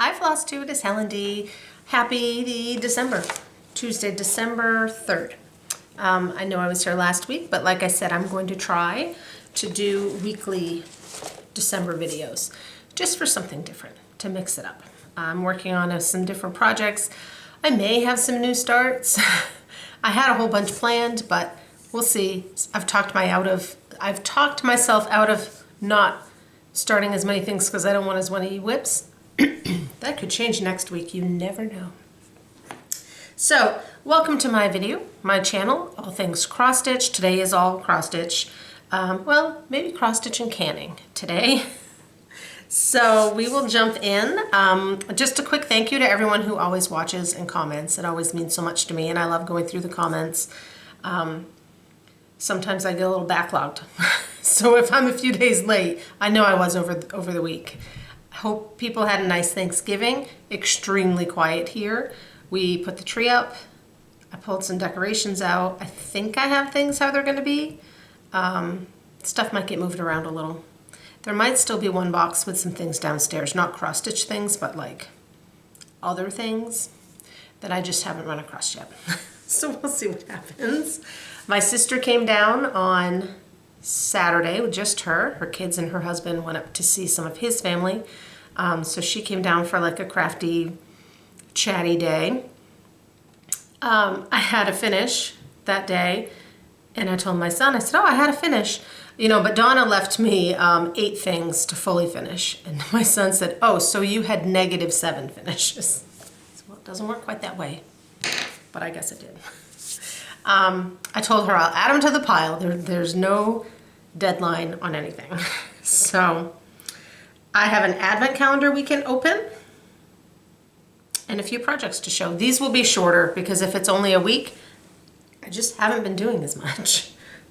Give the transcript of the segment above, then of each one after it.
Hi Flosstube, it's Helen D. Happy December. Tuesday, December 3rd. I know I was here last week, but like I said, I'm going to try to do weekly December videos just for something different, to mix it up. I'm working on some different projects. I may have some new starts. I had a whole bunch planned, but we'll see. I've talked myself out of not starting as many things because I don't want as many whips. That could change next week, you never know. So, welcome to my video, my channel, all things cross stitch. Today is all cross stitch. Well, maybe cross stitch and canning today. So we will jump in. Just a quick thank you to everyone who always watches and comments. It always means so much to me, and I love going through the comments. Sometimes I get a little backlogged. So if I'm a few days late, I know I was over the week. I hope people had a nice Thanksgiving. Extremely quiet here. We put the tree up. I pulled some decorations out. I think I have things how they're going to be. Stuff might get moved around a little. There might still be one box with some things downstairs, not cross-stitch things, but like other things that I just haven't run across yet. So we'll see what happens. My sister came down on Saturday with just her. Her kids and her husband went up to see some of his family. So she came down for like a crafty, chatty day. I had a finish that day, and I told my son, I said, oh, I had a finish. You know, but Donna left me 8 things to fully finish. And my son said, oh, so you had -7 finishes. Well, it doesn't work quite that way, but I guess it did. I told her I'll add them to the pile. There's no deadline on anything. So I have an advent calendar we can open and a few projects to show. These will be shorter because if it's only a week, I just haven't been doing as much.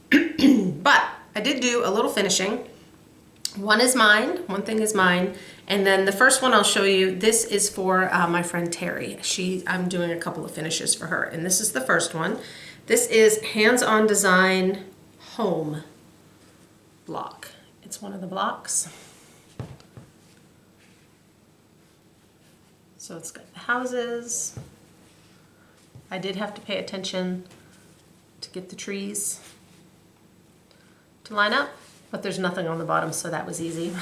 But I did do a little finishing. One thing is mine, and then the first one I'll show you, this is for my friend Terry. I'm doing a couple of finishes for her, and this is the first one. This is Hands-On Design Home block. It's one of the blocks. So it's got the houses. I did have to pay attention to get the trees to line up, but there's nothing on the bottom, so that was easy.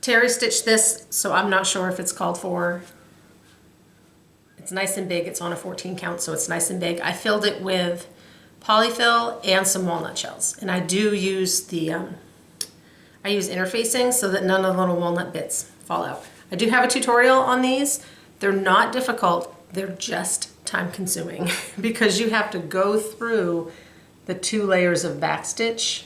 Terry stitched this, so I'm not sure if it's called for. It's nice and big. It's on a 14 count, so it's nice and big. I filled it with polyfill and some walnut shells, and I do use I use interfacing so that none of the little walnut bits fall out. I do have a tutorial on these. They're not difficult. They're just time consuming because you have to go through the 2 layers of backstitch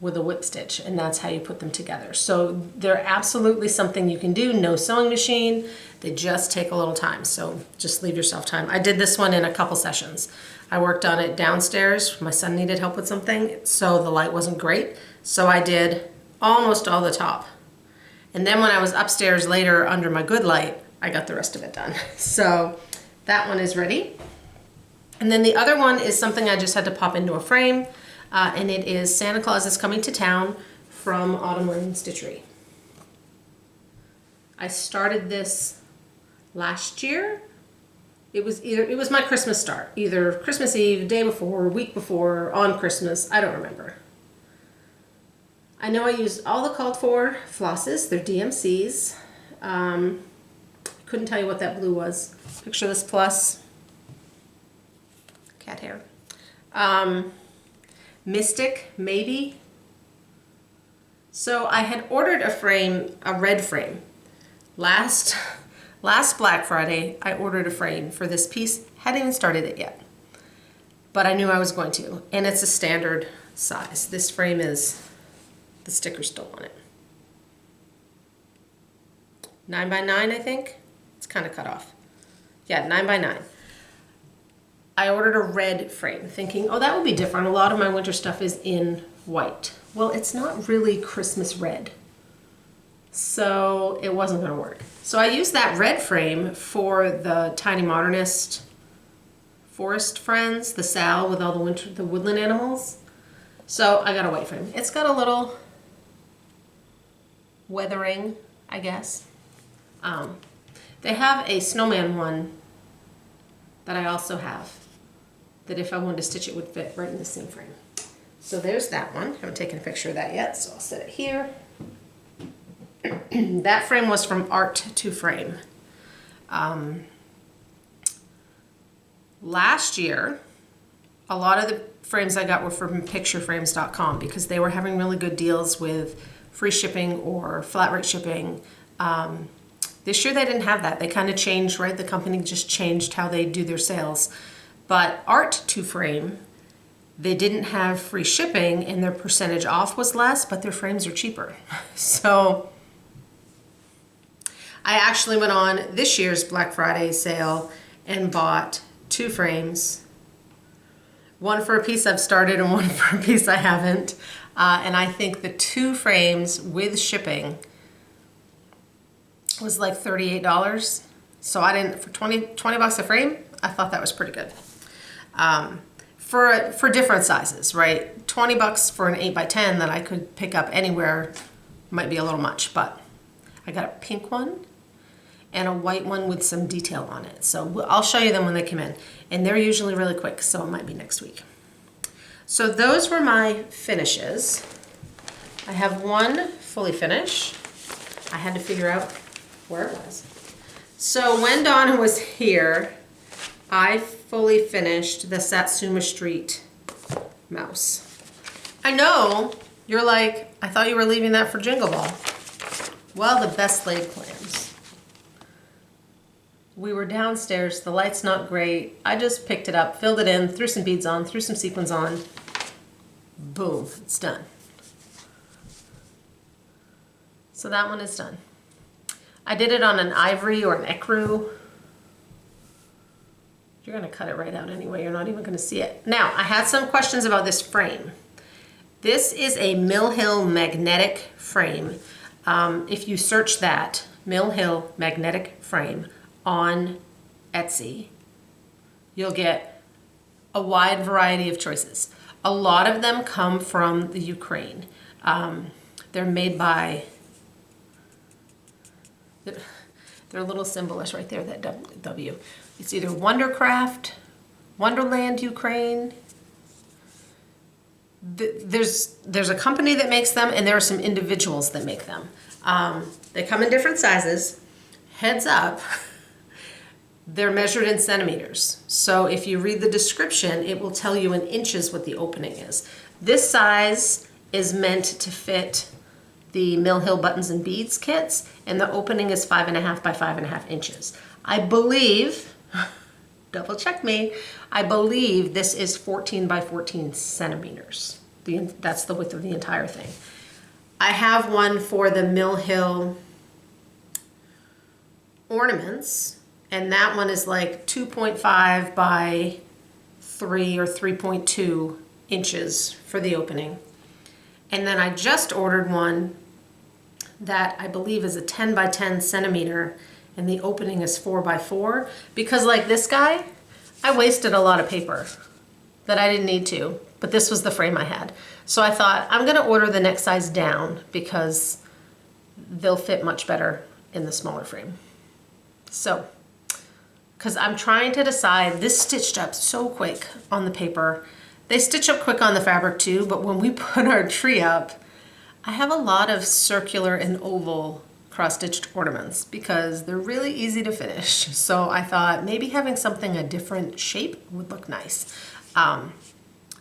with a whip stitch, and that's how you put them together. So they're absolutely something you can do. No sewing machine. They just take a little time, so just leave yourself time. I did this one in a couple sessions. I worked on it downstairs. My son needed help with something, so the light wasn't great. So I did almost all the top. And then when I was upstairs later under my good light, I got the rest of it done. So that one is ready. And then the other one is something I just had to pop into a frame, and it is Santa Claus is Coming to Town from Autumn Linen Stitchery. I started this last year. It was my Christmas start, either Christmas Eve, day before, week before, on Christmas, I don't remember. I know I used all the called for flosses, they're DMCs. Couldn't tell you what that blue was. Picture this plus. Cat hair. Mystic, maybe. So I had ordered a frame, a red frame. Last Black Friday, I ordered a frame for this piece. Hadn't even started it yet, but I knew I was going to, and it's a standard size. This frame is, the sticker's still on it. 9 by 9, I think. It's kind of cut off. Yeah, 9 by 9. I ordered a red frame thinking, oh, that would be different. A lot of my winter stuff is in white. Well, it's not really Christmas red, so it wasn't going to work. So I used that red frame for the Tiny Modernist Forest Friends, the Sal with all the woodland animals. So I got a white frame. It's got a little weathering I guess. They have a snowman one that I also have, that if I wanted to stitch it would fit right in the same frame. So there's that one. I haven't taken a picture of that yet, so I'll set it here. That frame was from Art to Frame. Last year, a lot of the frames I got were from pictureframes.com because they were having really good deals with free shipping or flat rate shipping. This year they didn't have that. They kind of changed, right? The company just changed how they do their sales. But Art to Frame, they didn't have free shipping and their percentage off was less, but their frames are cheaper. So I actually went on this year's Black Friday sale and bought 2 frames. One for a piece I've started and one for a piece I haven't. And I think the 2 frames with shipping was like $38. So I didn't, for 20 bucks a frame, I thought that was pretty good. For different sizes, right? 20 bucks for an 8x10 that I could pick up anywhere might be a little much, but I got a pink one and a white one with some detail on it. So I'll show you them when they come in. And they're usually really quick, so it might be next week. So those were my finishes. I have one fully finished. I had to figure out where it was. So when Donna was here, I fully finished the Satsuma Street mouse. I know, you're like, I thought you were leaving that for Jingle Ball. Well, the best laid plans. We were downstairs, the light's not great. I just picked it up, filled it in, threw some beads on, threw some sequins on. Boom, it's done. So that one is done. I did it on an ivory or an ecru. You're gonna cut it right out anyway, you're not even gonna see it. Now, I had some questions about this frame. This is a Mill Hill magnetic frame. If you search that, Mill Hill magnetic frame on Etsy, you'll get a wide variety of choices. A lot of them come from the Ukraine. They're made by, their little symbol is right there, that W. It's either Wondercraft, Wonderland Ukraine. There's a company that makes them, and there are some individuals that make them. They come in different sizes. Heads up, they're measured in centimeters. So if you read the description, it will tell you in inches what the opening is. This size is meant to fit the Mill Hill buttons and beads kits, and the opening is 5.5 by 5.5 inches. I believe, double check me, I believe this is 14 by 14 centimeters. That's the width of the entire thing. I have one for the Mill Hill ornaments, and that one is like 2.5 by 3 or 3.2 inches for the opening. And then I just ordered one that I believe is a 10 by 10 centimeter, and the opening is 4 by 4, because like this guy, I wasted a lot of paper that I didn't need to, but this was the frame I had. So I thought, I'm gonna order the next size down because they'll fit much better in the smaller frame. So, because I'm trying to decide, this stitched up so quick on the paper. They stitch up quick on the fabric too, but when we put our tree up, I have a lot of circular and oval cross-stitched ornaments because they're really easy to finish. So I thought maybe having something a different shape would look nice.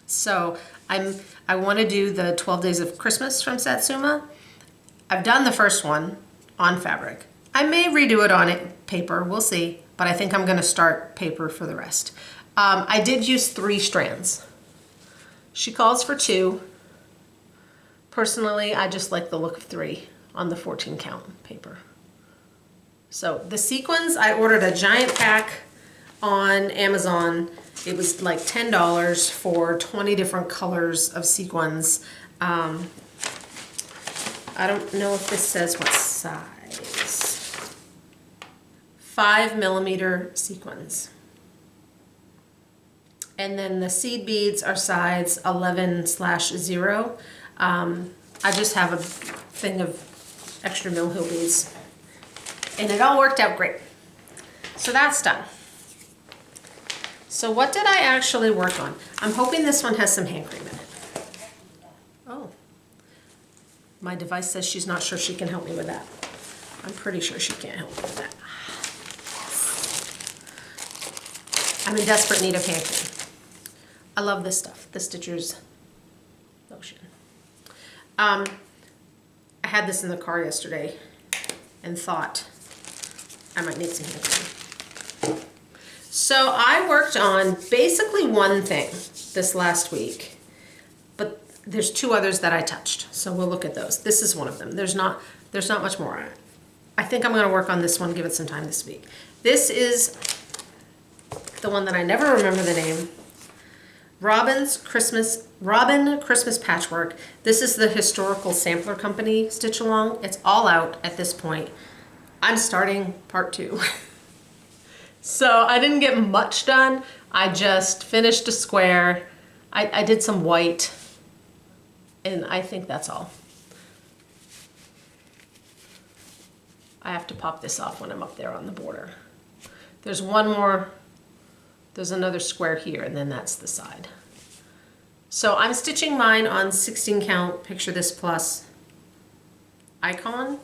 So I want to do the 12 Days of Christmas from Satsuma. I've done the first one on fabric. I may redo it on paper, we'll see, but I think I'm going to start paper for the rest. I did use 3 strands. She calls for 2. Personally, I just like the look of 3 on the 14 count paper. So the sequins, I ordered a giant pack on Amazon. It was like $10 for 20 different colors of sequins. I don't know if this says what size. 5mm sequins. And then the seed beads are size 11/0. I just have a thing of extra Mill Hill beads And it all worked out great. So that's done. So what did I actually work on? I'm hoping this one has some hand cream in it. Oh, my device says she's not sure she can help me with that. I'm pretty sure she can't help me with that. I'm in desperate need of hand cream. I love this stuff, the Stitchers lotion. I had this in the car yesterday and thought I might need some hand cream. So I worked on basically one thing this last week, but there's two others that I touched. So we'll look at those. This is one of them. There's not much more on it. I think I'm gonna work on this one, give it some time this week. This is the one that I never remember the name. Robin Christmas Patchwork. This is the Historical Sampler Company Stitch Along. It's all out at this point. I'm starting part 2. So I didn't get much done. I just finished a square. I did some white, and I think that's all. I have to pop this off when I'm up there on the border. There's one more, there's another square here, and then that's the side. So I'm stitching mine on 16 count Picture This Plus icon,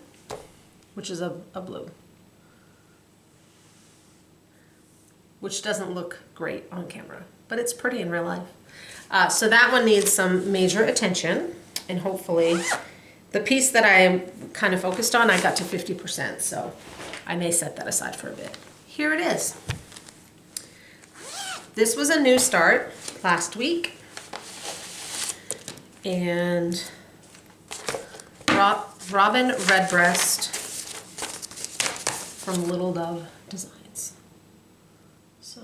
which is a blue, which doesn't look great on camera, but it's pretty in real life. So that one needs some major attention, and hopefully the piece that I kind of focused on, I got to 50%, so I may set that aside for a bit. Here it is. This was a new start last week, and Robin Redbreast from Little Dove Designs. So,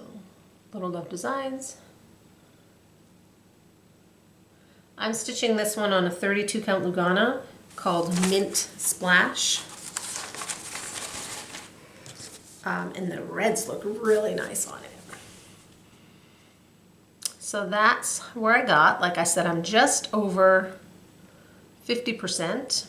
Little Dove Designs. I'm stitching this one on a 32 count Lugana called Mint Splash. And the reds look really nice on it. So that's where I got. Like I said, I'm just over 50%.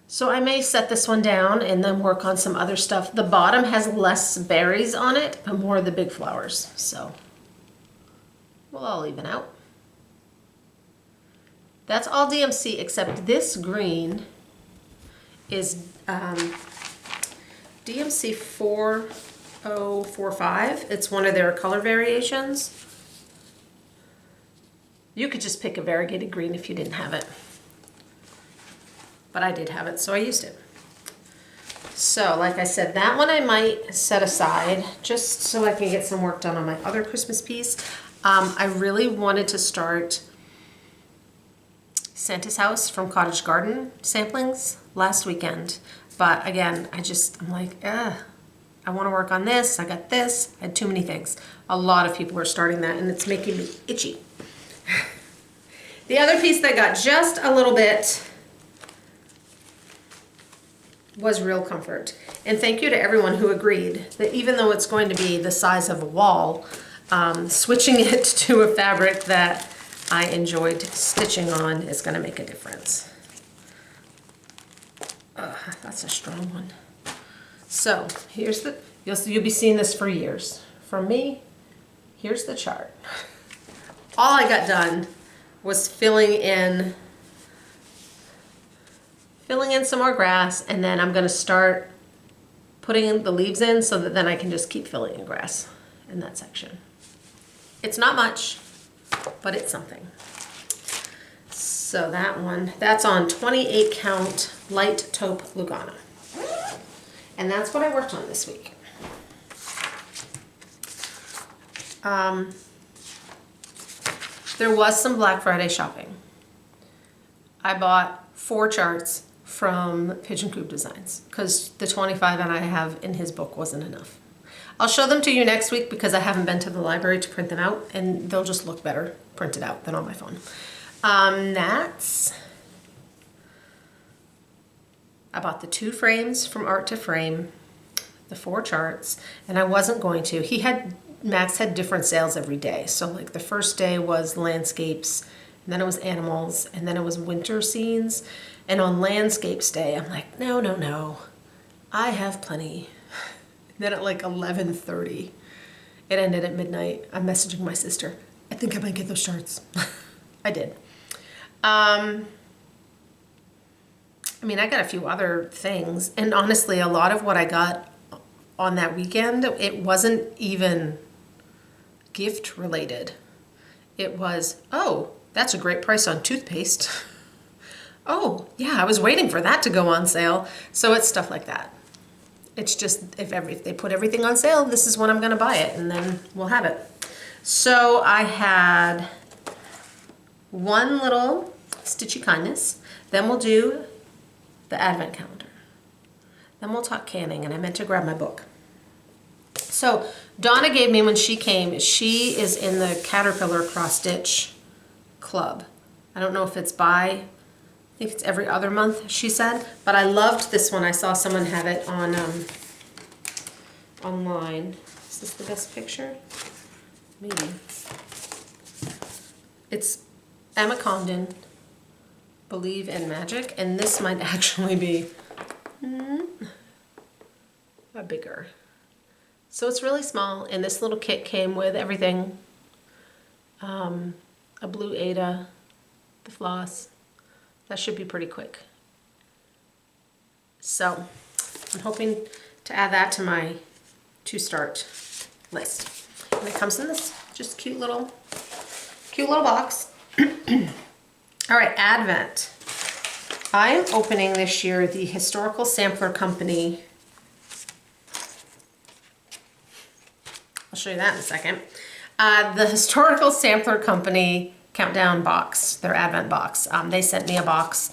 So I may set this one down and then work on some other stuff. The bottom has less berries on it, but more of the big flowers. So we'll all even out. That's all DMC except this green is DMC 4045. It's one of their color variations. You could just pick a variegated green if you didn't have it. But I did have it, so I used it. So, like I said, that one I might set aside just so I can get some work done on my other Christmas piece. I really wanted to start Santa's House from Cottage Garden samplings last weekend. But again, I'm like, I want to work on this. I got this. I had too many things. A lot of people are starting that, and it's making me itchy. The other piece that got just a little bit was Real Comfort. And thank you to everyone who agreed that even though it's going to be the size of a wall, switching it to a fabric that I enjoyed stitching on is going to make a difference. That's a strong one. So here's the, you'll be seeing this for years. From me, here's the chart. All I got done was filling in some more grass, and then I'm going to start putting the leaves in so that then I can just keep filling in grass in that section. It's not much, but it's something. So that one, that's on 28 count light taupe Lugana. And that's what I worked on this week. There was some Black Friday shopping. I bought 4 charts from Pigeon Coop Designs because the 25 that I have in his book wasn't enough. I'll show them to you next week because I haven't been to the library to print them out, and they'll just look better printed out than on my phone. I bought the 2 frames from Art to Frame, the 4 charts, and I wasn't going to. Max had different sales every day. So like the first day was landscapes, and then it was animals, and then it was winter scenes. And on landscapes day, I'm like, no, no, no, I have plenty. And then at like 11:30, it ended at midnight. I'm messaging my sister. I think I might get those shirts. I did. I mean, I got a few other things, and honestly, a lot of what I got on that weekend, it wasn't even gift related. It was, oh, that's a great price on toothpaste. Oh, yeah, I was waiting for that to go on sale. So it's stuff like that. It's just, if they put everything on sale, this is when I'm gonna buy it, and then we'll have it. So I had one little Stitchy Kindness, then we'll do the Advent calendar. Then we'll talk canning, and I meant to grab my book. So Donna gave me, when she came, she is in the Caterpillar Cross Stitch Club. I don't know if it's I think it's every other month, she said, but I loved this one. I saw someone have it on online. Is this the best picture? Maybe. It's Emma Condon, Believe in Magic, and this might actually be a bigger. So it's really small, and this little kit came with everything. A blue Ada, the floss. That should be pretty quick. So I'm hoping to add that to my to-start list. And it comes in this just cute little box. All right, Advent. I am opening this year the Historical Sampler Company. I'll show you that in a second. The Historical Sampler Company countdown box, their Advent box. They sent me a box,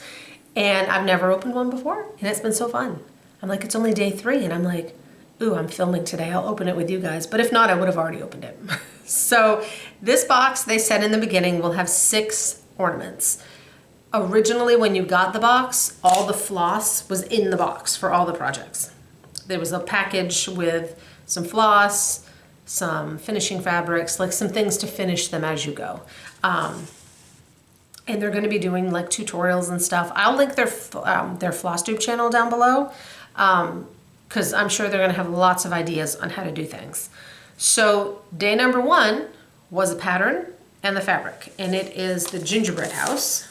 and I've never opened one before, and it's been so fun. I'm like, it's only day 3, and I'm like, ooh, I'm filming today. I'll open it with you guys. But if not, I would have already opened it. So this box, they said in the beginning, will have 6 ornaments. Originally, when you got the box, all the floss was in the box for all the projects. There was a package with some floss, some finishing fabrics, like some things to finish them as you go. And they're going to be doing like tutorials and stuff. I'll link their Flosstube channel down below, because I'm sure they're going to have lots of ideas on how to do things. So day number 1 was a pattern and the fabric, and it is the gingerbread house.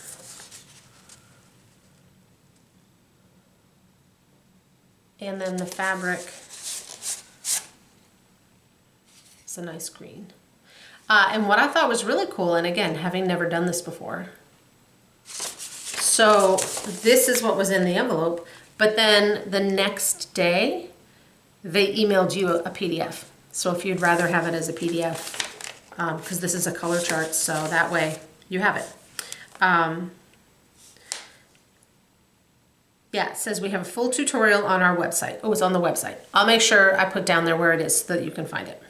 And then the fabric is a nice green. And what I thought was really cool, and again, having never done this before, so this is what was in the envelope, but then the next day, they emailed you a PDF. So if you'd rather have it as a PDF, because this is a color chart, so that way you have it. Yeah, it says we have a full tutorial on our website. Oh, it's on the website. I'll make sure I put down there where it is so that you can find it.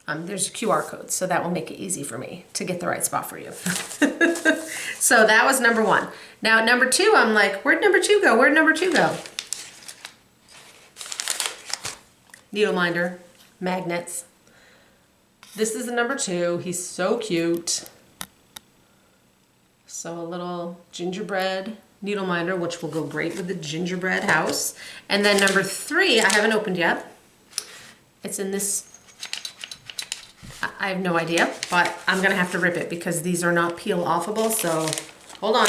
There's a QR code, so that will make it easy for me to get the right spot for you. So that was number 1. Now number 2, I'm like, where'd number 2 go? Where'd number 2 go? Needle minder, magnets. This is the number 2. He's so cute. So a little gingerbread needle minder, which will go great with the gingerbread house. And then number 3, I haven't opened yet. It's in this, I have no idea, but I'm gonna have to rip it because these are not peel offable, so hold on.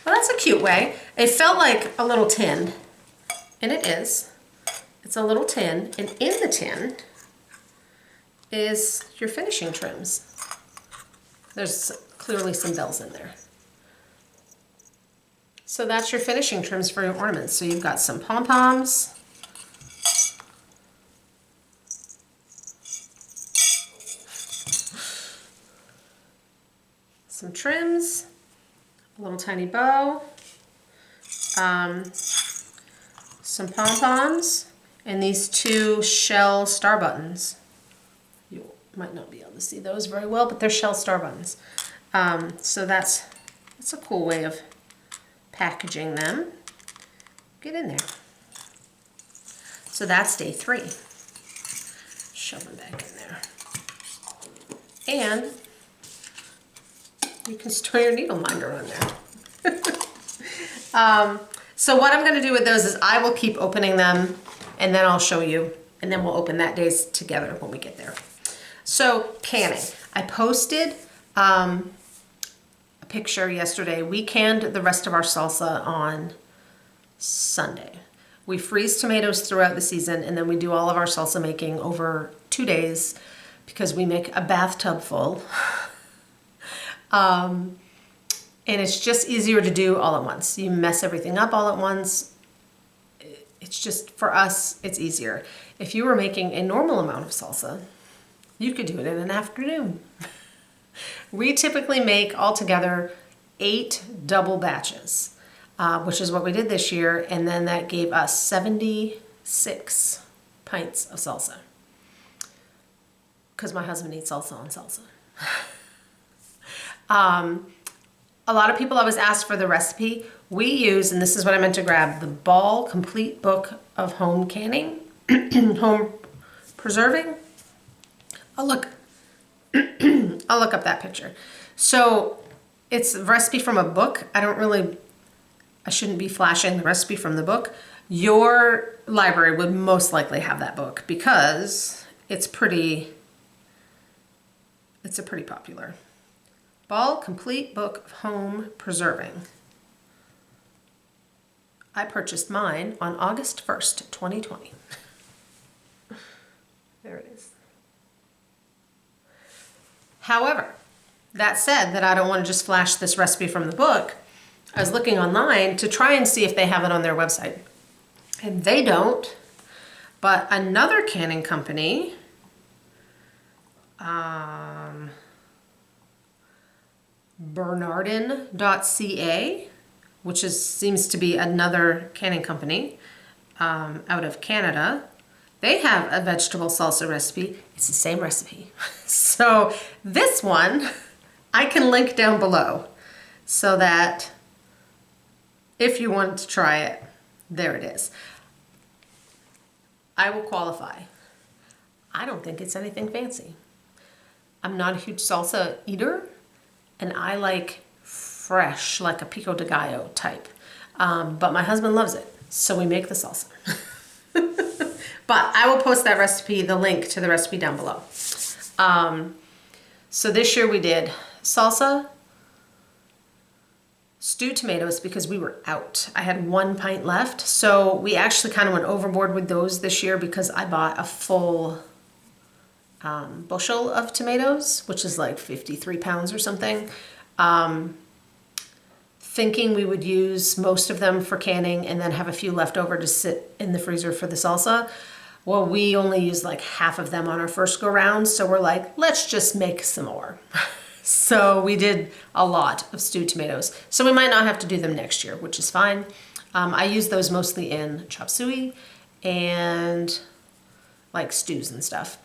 Well, that's a cute way. It felt like a little tin, and it is. It's a little tin, and in the tin is your finishing trims. There's clearly some bells in there. So that's your finishing trims for your ornaments. So you've got some pom-poms, some trims, a little tiny bow, some pom-poms, and these 2 shell star buttons. You might not be able to see those very well, but they're shell star buttons. So that's a cool way of packaging them. Get in there. So that's day 3. shove them back in there. And you can store your needle minder on there. So what I'm gonna do with those is I will keep opening them and then I'll show you, and then we'll open that days together when we get there. So canning. I posted a picture yesterday. We canned the rest of our salsa on Sunday. We freeze tomatoes throughout the season, and then we do all of our salsa making over 2 days because we make a bathtub full. And it's just easier to do all at once. You mess everything up all at once. It's just, for us, it's easier. If you were making a normal amount of salsa, you could do it in an afternoon. We typically make altogether 8 double batches, which is what we did this year, and then that gave us 76 pints of salsa. Because my husband eats salsa on salsa. A lot of people always ask for the recipe. We use, and this is what I meant to grab, the Ball Complete Book of Home Canning, Home Preserving. I'll look up that picture. So it's a recipe from a book. I shouldn't be flashing the recipe from the book. Your library would most likely have that book because it's a pretty popular. Ball Complete Book of Home Preserving. I purchased mine on August 1st, 2020. There it is. However, that said, that I don't want to just flash this recipe from the book, I was looking online to try and see if they have it on their website. And they don't, but another canning company, Bernardin.ca, which seems to be another canning company out of Canada. They have a vegetable salsa recipe. It's the same recipe. So this one I can link down below so that if you want to try it, there it is. I will qualify. I don't think it's anything fancy. I'm not a huge salsa eater, and I like fresh, like a pico de gallo type. But my husband loves it, so we make the salsa. But I will post that recipe, the link to the recipe down below. So this year we did salsa, stewed tomatoes because we were out. I had 1 pint left, so we actually kind of went overboard with those this year because I bought a full bushel of tomatoes, which is like 53 pounds or something, thinking we would use most of them for canning and then have a few left over to sit in the freezer for the salsa. Well, we only used like half of them on our first go round, so we're like, let's just make some more. So we did a lot of stewed tomatoes. So we might not have to do them next year, which is fine. I use those mostly in chop suey and like stews and stuff.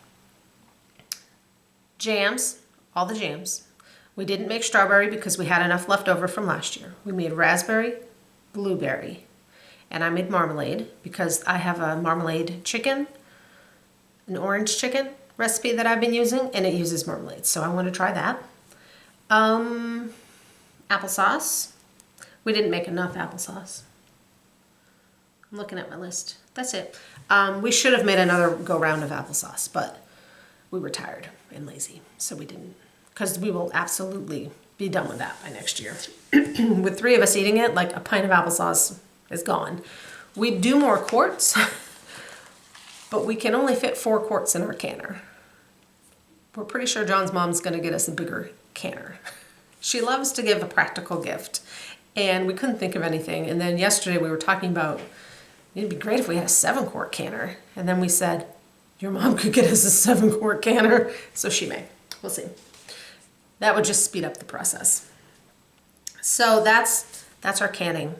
Jams, all the jams. We didn't make strawberry because we had enough left over from last year. We made raspberry, blueberry, and I made marmalade because I have a marmalade chicken, an orange chicken recipe that I've been using, and it uses marmalade, so I want to try that. Applesauce. We didn't make enough applesauce. I'm looking at my list. That's it. We should have made another go round of applesauce, but we were tired and lazy, so we didn't, because we will absolutely be done with that by next year. With 3 of us eating it, like a pint of applesauce is gone. We do more quarts, but we can only fit 4 quarts in our canner. We're pretty sure John's mom's gonna get us a bigger canner. She loves to give a practical gift, and we couldn't think of anything. And then yesterday we were talking about, it'd be great if we had a 7-quart canner. And then we said, your mom could get us a 7-quart canner, so she may. We'll see. That would just speed up the process. So that's our canning.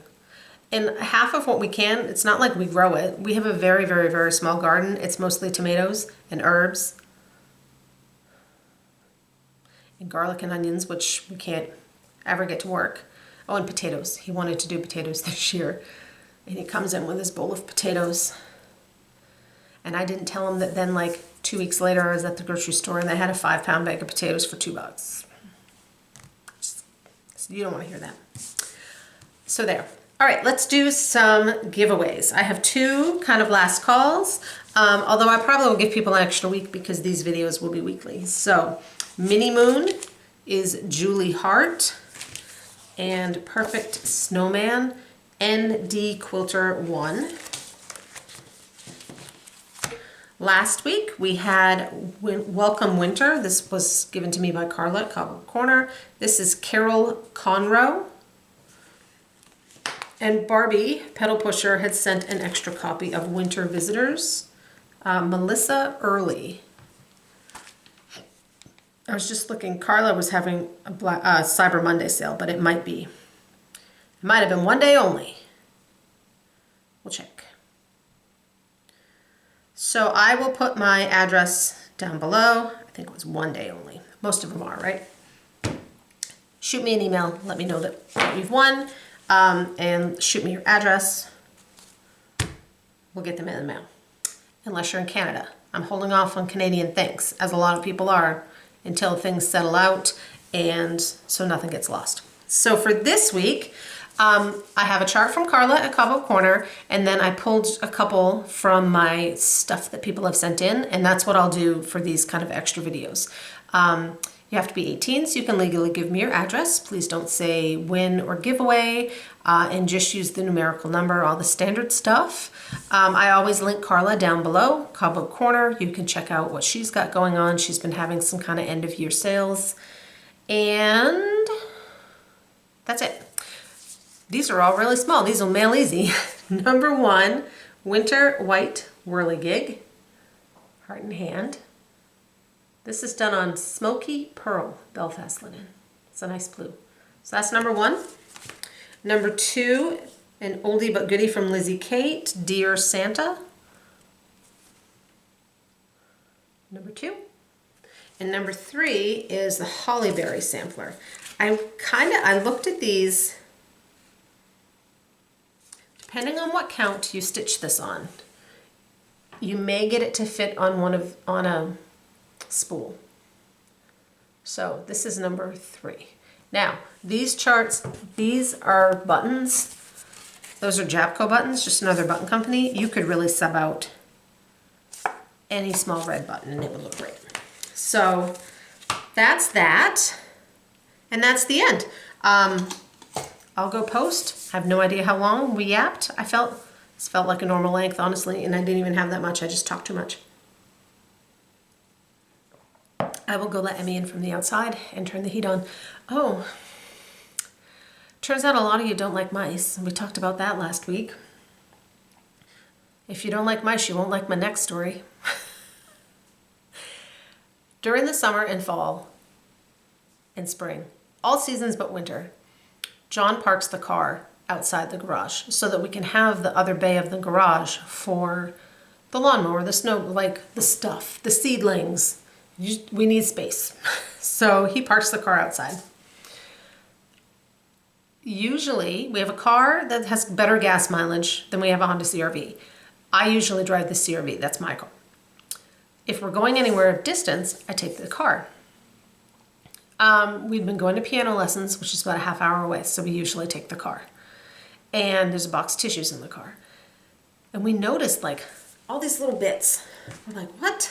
And half of what we can, it's not like we grow it. We have a very, very, very small garden. It's mostly tomatoes and herbs and garlic and onions, which we can't ever get to work. Oh, and potatoes. He wanted to do potatoes this year. And he comes in with his bowl of potatoes. And I didn't tell him that then like 2 weeks later, I was at the grocery store and they had a 5-pound bag of potatoes for $2. You don't want to hear that. So there. All right, let's do some giveaways. I have 2 kind of last calls, although I probably will give people an extra week because these videos will be weekly. So Mini Moon is Julie Hart, and Perfect Snowman, ND Quilter 1. Last week we had Welcome Winter. This was given to me by Carla at Cobweb Corner. This is Carol Conrow. And Barbie, Pedal Pusher, had sent an extra copy of Winter Visitors. Melissa Early. I was just looking, Carla was having a Cyber Monday sale, but it might be. It might have been one day only. We'll check. So I will put my address down below. I think it was one day only. Most of them are, right? Shoot me an email. Let me know that you've won. And shoot me your address. We'll get them in the mail. Unless you're in Canada. I'm holding off on Canadian thanks, as a lot of people are, until things settle out and so nothing gets lost. So for this week, I have a chart from Carla at Cobweb Corner, and then I pulled a couple from my stuff that people have sent in, and that's what I'll do for these kind of extra videos. You have to be 18, so you can legally give me your address. Please don't say win or giveaway, and just use the numerical number, all the standard stuff. I always link Carla down below, Cobweb Corner. You can check out what she's got going on. She's been having some kind of end of year sales. And that's it. These are all really small. These will mail easy. Number 1, Winter White Whirligig, heart in hand. This is done on Smoky Pearl Belfast linen. It's a nice blue. So that's number 1. Number 2, an oldie but goodie from Lizzie Kate, Dear Santa. Number 2. And number 3 is the Hollyberry sampler. I looked at these. Depending on what count you stitch this on, you may get it to fit on a spool. So this is number 3. Now, these charts, these are buttons. Those are Japco buttons, just another button company. You could really sub out any small red button and it would look great. So that's that. And that's the end. I'll go post. I have no idea how long we yapped. This felt like a normal length, honestly, and I didn't even have that much. I just talked too much. I will go let Emmy in from the outside and turn the heat on. Oh, turns out a lot of you don't like mice. We talked about that last week. If you don't like mice, you won't like my next story. During the summer and fall and spring, all seasons but winter, John parks the car outside the garage so that we can have the other bay of the garage for the lawnmower, the snow, like the stuff, the seedlings. We need space. So he parks the car outside. Usually we have a car that has better gas mileage than we have a Honda CR-V. I usually drive the CR-V, that's my car. If we're going anywhere of distance, I take the car. We've been going to piano lessons, which is about a half hour away, so we usually take the car. And there's a box of tissues in the car. And we noticed like all these little bits. We're like, what's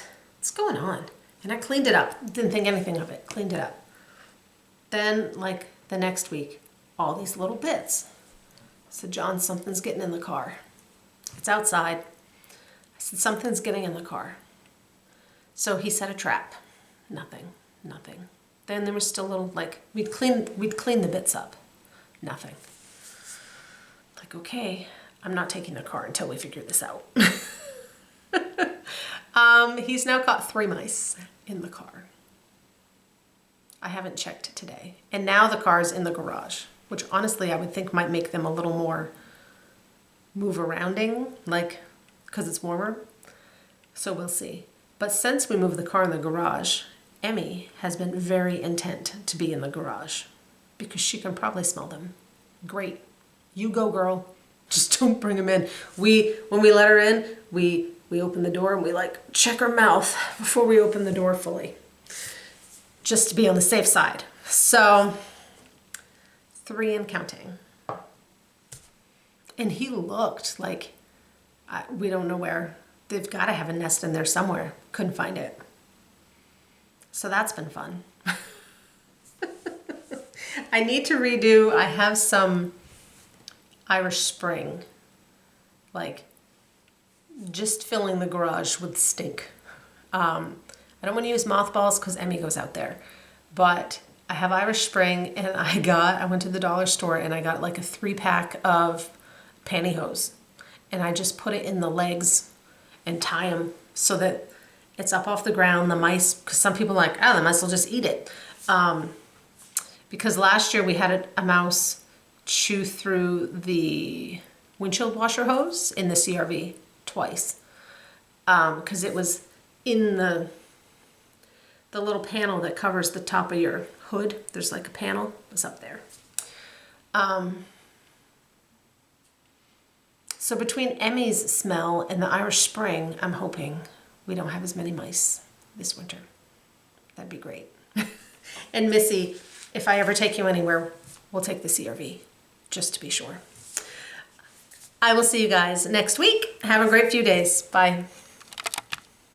going on? And I cleaned it up. Didn't think anything of it. Cleaned it up. Then like the next week, all these little bits. I said, John, something's getting in the car. It's outside. I said, something's getting in the car. So he set a trap. Nothing. Then there was still little, like, we'd clean the bits up. Nothing. Like, okay, I'm not taking the car until we figure this out. He's now caught 3 mice in the car. I haven't checked today. And now the car's in the garage, which honestly I would think might make them a little more move-arounding, like, because it's warmer. So we'll see. But since we moved the car in the garage, Emmy has been very intent to be in the garage because she can probably smell them. Great. You go, girl. Just don't bring them in. When we let her in, we we open the door and we like check her mouth before we open the door fully, just to be on the safe side. So 3 and counting. And he looked like, we don't know where. They've got to have a nest in there somewhere. Couldn't find it. So that's been fun. I need to redo, I have some Irish Spring, like just filling the garage with stink. I don't want to use mothballs because Emmy goes out there, but I have Irish Spring, and I went to the dollar store and I got like a 3-pack of pantyhose, and I just put it in the legs and tie them so that it's up off the ground. The mice, because some people are like, oh, the mice will just eat it. Because last year we had a mouse chew through the windshield washer hose in the CRV twice, because it was in the little panel that covers the top of your hood. There's like a panel, it was up there. So between Emmy's smell and the Irish Spring, I'm hoping we don't have as many mice this winter. That'd be great. And Missy, if I ever take you anywhere, we'll take the CRV, just to be sure. I will see you guys next week. Have a great few days. Bye.